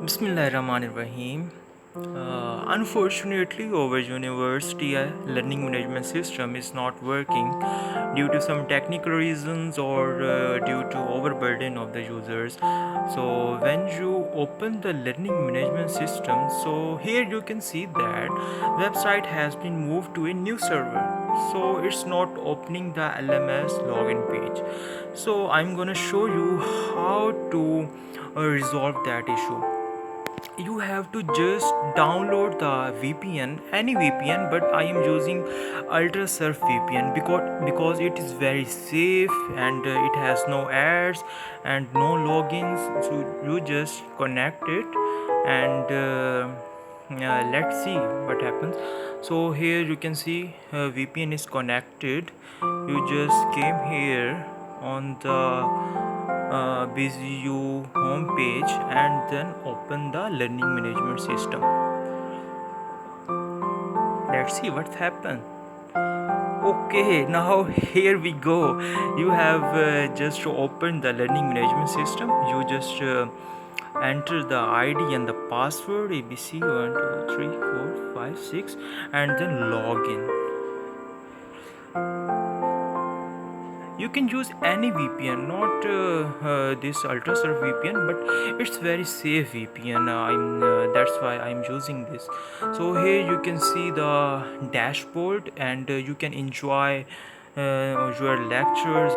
Bismillahirrahmanirrahim. Unfortunately, our university learning management system is not working due to some technical reasons or due to overburden of the users. So when you open the learning management system, so here you can see that website has been moved to a new server. So it's not opening the LMS login page. So I'm gonna show you how to resolve that issue. You have to just download the VPN, any VPN, but I am using UltraSurf VPN because it is very safe and it has no ads and no logins. So you just connect it and let's see what happens. So here you can see VPN is connected. You just came here on the BZU homepage and then open the learning management system. Let's see what's happened. Okay, now here we go. You have just opened the learning management system. You just enter the ID and the password ABC 1 2 3 4 5 6 and then log in. You can use any VPN, not this UltraSurf VPN, but it's very safe VPN. That's why I'm using this. So here you can see the dashboard and you can enjoy your lectures.